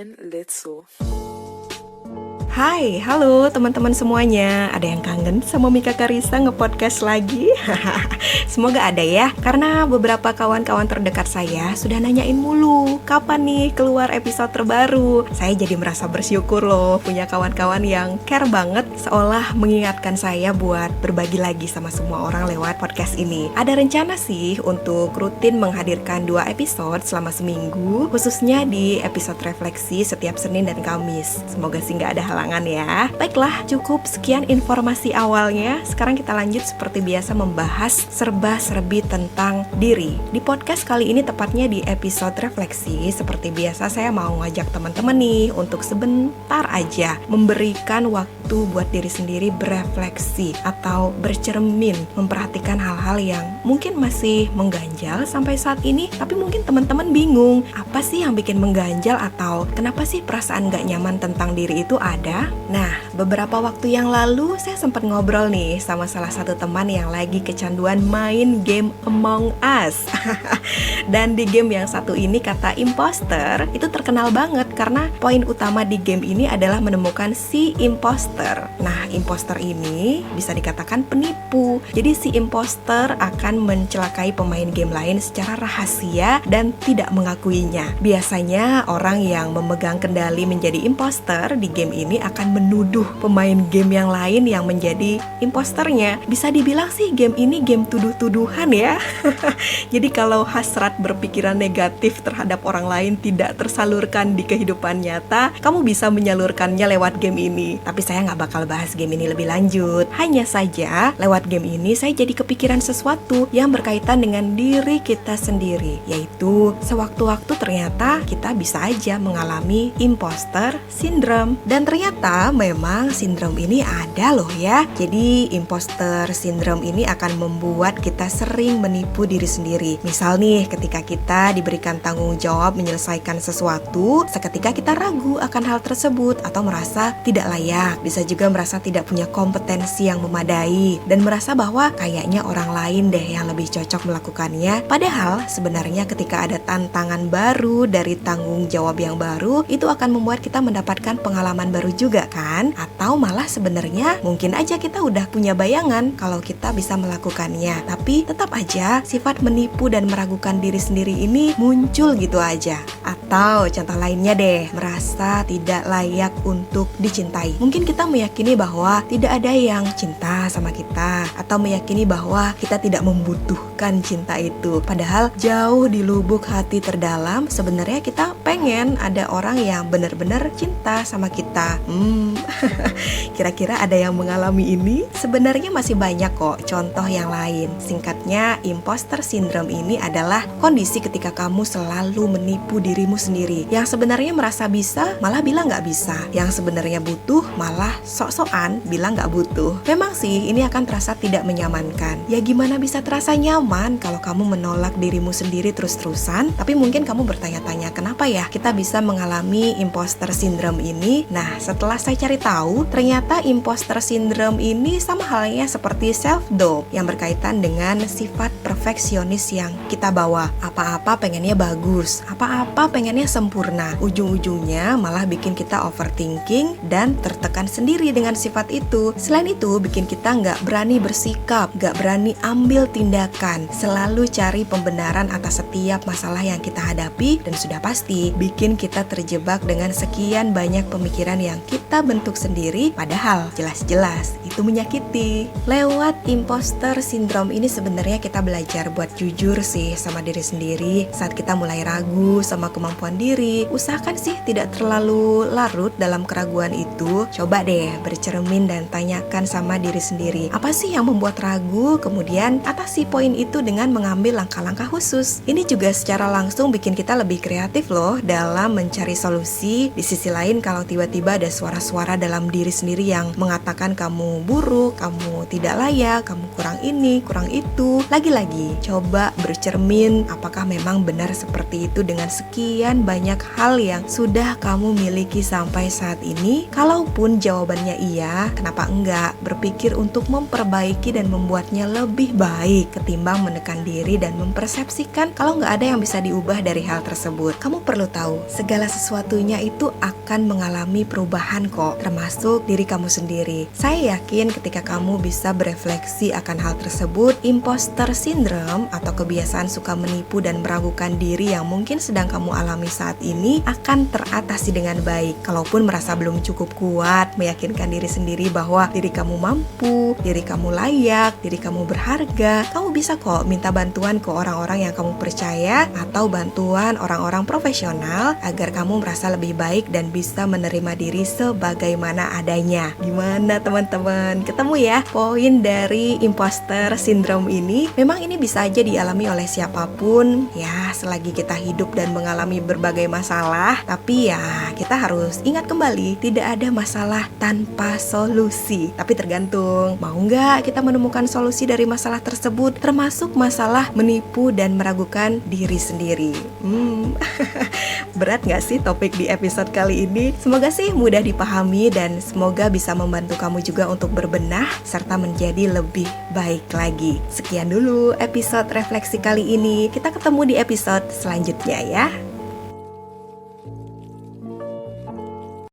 and let's go. Hai, halo teman-teman semuanya. Ada yang kangen sama Mika Karisa nge-podcast lagi? Semoga ada ya, karena beberapa kawan-kawan terdekat saya sudah nanyain mulu, kapan nih keluar episode terbaru? Saya jadi merasa bersyukur loh punya kawan-kawan yang care banget, seolah mengingatkan saya buat berbagi lagi sama semua orang lewat podcast ini. Ada rencana sih untuk rutin menghadirkan 2 episode selama seminggu, khususnya di episode refleksi setiap Senin dan Kamis. Semoga sih nggak ada halangan ya. Baiklah, cukup sekian informasi awalnya. Sekarang kita lanjut seperti biasa membahas serba-serbi tentang diri. Di podcast kali ini tepatnya di episode refleksi, seperti biasa saya mau ngajak teman-teman nih untuk sebentar aja memberikan waktu buat diri sendiri berefleksi atau bercermin, memperhatikan hal-hal yang mungkin masih mengganjal sampai saat ini, tapi mungkin teman-teman bingung, apa sih yang bikin mengganjal atau kenapa sih perasaan gak nyaman tentang diri itu ada? Nah, beberapa waktu yang lalu saya sempat ngobrol nih sama salah satu teman yang lagi kecanduan main game Among Us. Dan di game yang satu ini kata imposter itu terkenal banget karena poin utama di game ini adalah menemukan si imposter. Nah, imposter ini bisa dikatakan penipu. Jadi si imposter akan mencelakai pemain game lain secara rahasia dan tidak mengakuinya. Biasanya orang yang memegang kendali menjadi imposter di game ini akan menuduh pemain game yang lain yang menjadi imposternya. Bisa dibilang sih game ini game tuduh-tuduhan ya. Jadi kalau hasrat berpikiran negatif terhadap orang lain tidak tersalurkan di kehidupan nyata, kamu bisa menyalurkannya lewat game ini. Tapi saya nggak bakal bahas game ini lebih lanjut. Hanya saja lewat game ini saya jadi kepikiran sesuatu yang berkaitan dengan diri kita sendiri, yaitu sewaktu-waktu ternyata kita bisa aja mengalami imposter syndrome. Dan ternyata memang sindrom ini ada loh ya. Jadi imposter syndrome ini akan membuat kita sering menipu diri sendiri. Misal nih, ketika kita diberikan tanggung jawab menyelesaikan sesuatu, seketika kita ragu akan hal tersebut atau merasa tidak layak. Bisa juga merasa tidak punya kompetensi yang memadai dan merasa bahwa kayaknya orang lain deh yang lebih cocok melakukannya. Padahal sebenarnya ketika ada tantangan baru dari tanggung jawab yang baru, itu akan membuat kita mendapatkan pengalaman baru juga kan? Atau malah sebenarnya mungkin aja kita udah punya bayangan kalau kita bisa melakukannya, tapi tetap aja sifat menipu dan meragukan diri sendiri ini muncul gitu aja. Atau contoh lainnya deh, merasa tidak layak untuk dicintai. Mungkin kita meyakini bahwa tidak ada yang cinta sama kita, atau meyakini bahwa kita tidak membutuhkan cinta itu. Padahal jauh di lubuk hati terdalam sebenarnya kita pengen ada orang yang benar-benar cinta sama kita. Kira-kira ada yang mengalami ini? Sebenarnya masih banyak kok contoh yang lain. Singkatnya, imposter syndrome ini adalah kondisi ketika kamu selalu menipu dirimu sendiri. Yang sebenarnya merasa bisa, malah bilang gak bisa. Yang sebenarnya butuh, malah sok-sokan bilang gak butuh. Memang sih, ini akan terasa tidak menyamankan. Ya gimana bisa terasa nyaman kalau kamu menolak dirimu sendiri terus-terusan? Tapi mungkin kamu bertanya-tanya, kenapa ya kita bisa mengalami imposter syndrome ini? Nah, setelah saya cari tahu, ternyata imposter syndrome ini sama halnya seperti self-doubt yang berkaitan dengan sifat perfeksionis yang kita bawa. Apa-apa pengennya bagus, apa-apa pengennya sempurna. Ujung-ujungnya malah bikin kita overthinking dan tertekan sendiri dengan sifat itu. Selain itu, bikin kita nggak berani bersikap, nggak berani ambil tindakan, selalu cari pembenaran atas setiap masalah yang kita hadapi, dan sudah pasti bikin kita terjebak dengan sekian banyak pemikiran yang kita bentuk sendiri, padahal jelas-jelas itu menyakiti. Lewat imposter syndrome ini sebenarnya kita belajar buat jujur sih sama diri sendiri. Saat kita mulai ragu sama kemampuan diri, usahakan sih tidak terlalu larut dalam keraguan itu. Coba deh bercermin dan tanyakan sama diri sendiri, apa sih yang membuat ragu? Kemudian atasi poin itu dengan mengambil langkah-langkah khusus. Ini juga secara langsung bikin kita lebih kreatif loh dalam mencari solusi. Di sisi lain, kalau tiba-tiba ada suara-suara dalam diri sendiri yang mengatakan kamu buruk, kamu tidak layak, kamu kurang ini, kurang itu. Lagi-lagi, coba bercermin apakah memang benar seperti itu dengan sekian banyak hal yang sudah kamu miliki sampai saat ini. Kalaupun jawabannya iya, kenapa enggak berpikir untuk memperbaiki dan membuatnya lebih baik ketimbang menekan diri dan mempersepsikan kalau nggak ada yang bisa diubah dari hal tersebut. Kamu perlu tahu, segala sesuatunya itu akan mengalami perubahan kok, termasuk diri kamu sendiri. Saya yakin ketika kamu bisa berefleksi akan hal tersebut, imposter syndrome atau kebiasaan suka menipu dan meragukan diri yang mungkin sedang kamu alami saat ini akan teratasi dengan baik. Kalaupun merasa belum cukup kuat meyakinkan diri sendiri bahwa diri kamu mampu, diri kamu layak, diri kamu berharga, kamu bisa kok minta bantuan ke orang-orang yang kamu percaya atau bantuan orang-orang profesional agar kamu merasa lebih baik dan bisa menerima diri sebagaimana adanya. Gimana teman-teman? Ketemu ya poin dari imposter syndrome ini? Memang ini bisa aja dialami oleh siapapun ya, selagi kita hidup dan mengalami berbagai masalah. Tapi ya kita harus ingat kembali, tidak ada masalah tanpa solusi. Tapi tergantung, mau nggak kita menemukan solusi dari masalah tersebut, termasuk masalah menipu dan meragukan diri sendiri. Berat gak sih topik di episode kali ini? Semoga sih mudah dipahami dan semoga bisa membantu kamu juga untuk berbenah serta menjadi lebih baik lagi. Sekian dulu episode refleksi kali ini. Kita ketemu di episode selanjutnya ya.